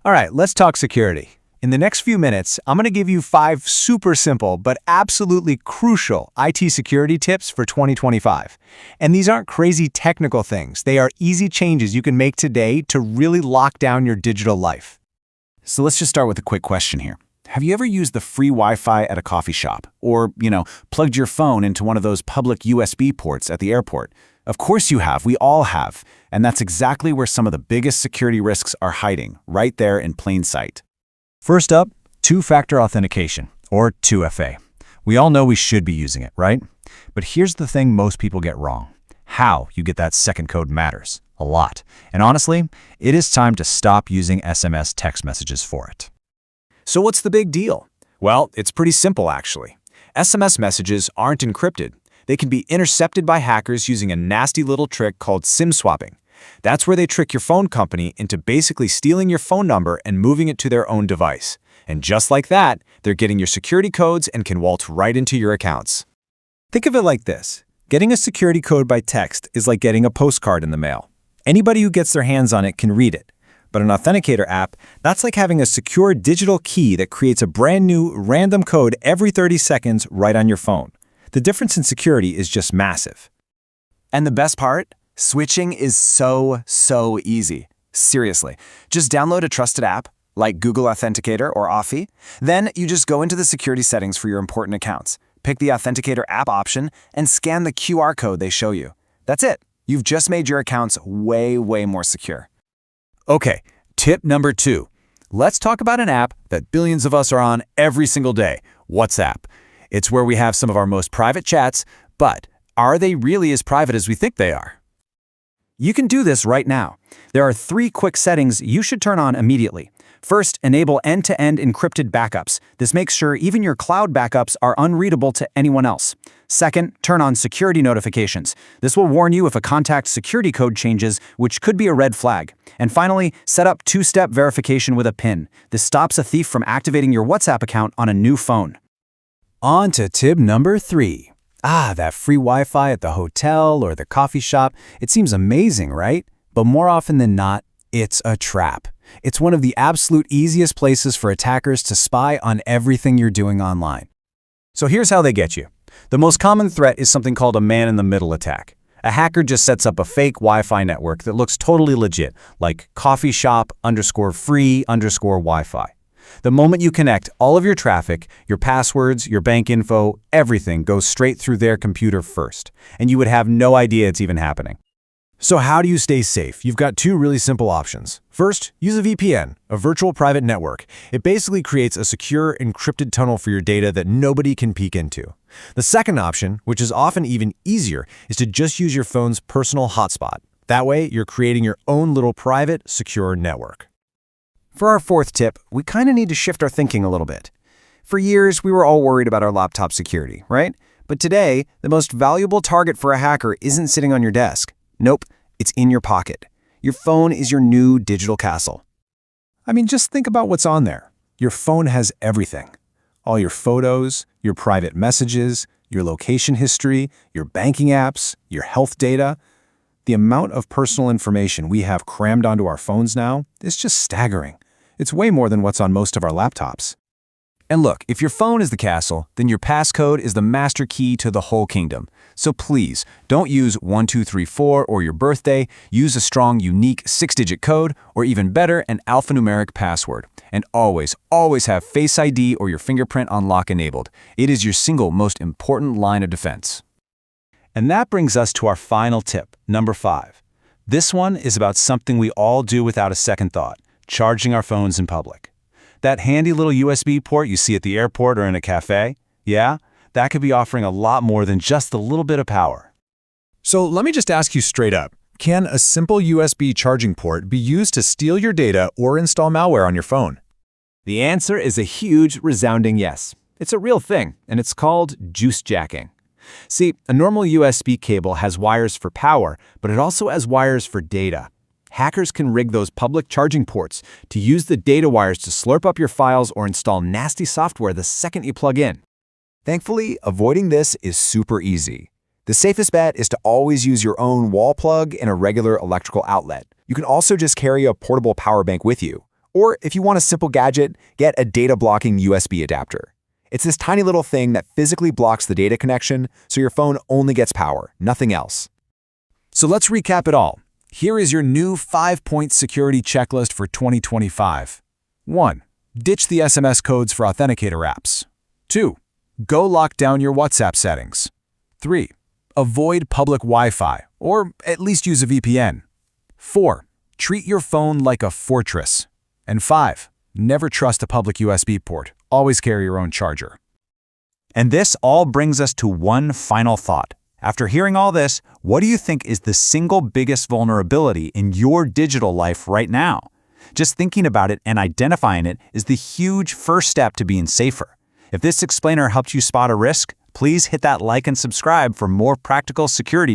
All right, let's talk security. In the next few minutes, I'm going to give you 5 super simple but absolutely crucial IT security tips for 2025. And these aren't crazy technical things. They are easy changes you can make today to really lock down your digital life. So let's just start with a quick question here. Have you ever used the free Wi-Fi at a coffee shop? Or, plugged your phone into one of those public USB ports at the airport? Of course you have. We all have. And that's exactly where some of the biggest security risks are hiding, right there in plain sight. First up, two-factor authentication, or 2FA. We all know we should be using it, right? But here's the thing most people get wrong. How you get that second code matters a lot. And honestly, it is time to stop using SMS text messages for it. So what's the big deal? Well, it's pretty simple actually. SMS messages aren't encrypted. They can be intercepted by hackers using a nasty little trick called SIM swapping. That's where they trick your phone company into basically stealing your phone number and moving it to their own device. And just like that, they're getting your security codes and can waltz right into your accounts. Think of it like this. Getting a security code by text is like getting a postcard in the mail. Anybody who gets their hands on it can read it. But an authenticator app, that's like having a secure digital key that creates a brand new random code every 30 seconds right on your phone. The difference in security is just massive. And the best part? Switching is so easy. Seriously, just download a trusted app, like Google Authenticator or Authy. Then you just go into the security settings for your important accounts, pick the Authenticator app option, and scan the QR code they show you. That's it. You've just made your accounts way more secure. Okay, tip number 2. Let's talk about an app that billions of us are on every single day, WhatsApp. It's where we have some of our most private chats, but are they really as private as we think they are? You can do this right now. There are 3 quick settings you should turn on immediately. First, enable end-to-end encrypted backups. This makes sure even your cloud backups are unreadable to anyone else. Second, turn on security notifications. This will warn you if a contact's security code changes, which could be a red flag. And finally, set up 2-step verification with a PIN. This stops a thief from activating your WhatsApp account on a new phone. On to tip number 3. That free Wi-Fi at the hotel or the coffee shop. It seems amazing, right? But more often than not, it's a trap. It's one of the absolute easiest places for attackers to spy on everything you're doing online. So here's how they get you. The most common threat is something called a man-in-the-middle attack. A hacker just sets up a fake Wi-Fi network that looks totally legit, like coffeeshop_free_Wi-Fi. The moment you connect, all of your traffic, your passwords, your bank info, everything goes straight through their computer first, and you would have no idea it's even happening. So how do you stay safe? You've got 2 really simple options. First, use a VPN, a virtual private network. It basically creates a secure, encrypted tunnel for your data that nobody can peek into. The second option, which is often even easier, is to just use your phone's personal hotspot. That way, you're creating your own little private, secure network. For our 4th tip, we kind of need to shift our thinking a little bit. For years, we were all worried about our laptop security, right? But today, the most valuable target for a hacker isn't sitting on your desk. Nope, it's in your pocket. Your phone is your new digital castle. I mean, just think about what's on there. Your phone has everything. All your photos, your private messages, your location history, your banking apps, your health data. The amount of personal information we have crammed onto our phones now is just staggering. It's way more than what's on most of our laptops. And look, if your phone is the castle, then your passcode is the master key to the whole kingdom. So please, don't use 1234 or your birthday. Use a strong, unique 6-digit code, or even better, an alphanumeric password. And always have Face ID or your fingerprint unlock enabled. It is your single most important line of defense. And that brings us to our final tip, number 5. This one is about something we all do without a second thought, charging our phones in public. That handy little USB port you see at the airport or in a cafe, yeah, that could be offering a lot more than just a little bit of power. So let me just ask you straight up, can a simple USB charging port be used to steal your data or install malware on your phone? The answer is a huge, resounding yes. It's a real thing, and it's called juice jacking. See, a normal USB cable has wires for power, but it also has wires for data. Hackers can rig those public charging ports to use the data wires to slurp up your files or install nasty software the second you plug in. Thankfully, avoiding this is super easy. The safest bet is to always use your own wall plug and a regular electrical outlet. You can also just carry a portable power bank with you, Or if you want a simple gadget, get a data-blocking USB adapter. It's this tiny little thing that physically blocks the data connection, so your phone only gets power, nothing else. So let's recap it all. Here is your new 5-point security checklist for 2025. 1. Ditch the SMS codes for authenticator apps. 2. Go lock down your WhatsApp settings. 3. Avoid public Wi-Fi, or at least use a VPN. 4. Treat your phone like a fortress. And 5. Never trust a public USB port. Always carry your own charger. And this all brings us to one final thought. After hearing all this, what do you think is the single biggest vulnerability in your digital life right now? Just thinking about it and identifying it is the huge first step to being safer. If this explainer helped you spot a risk, please hit that like and subscribe for more practical security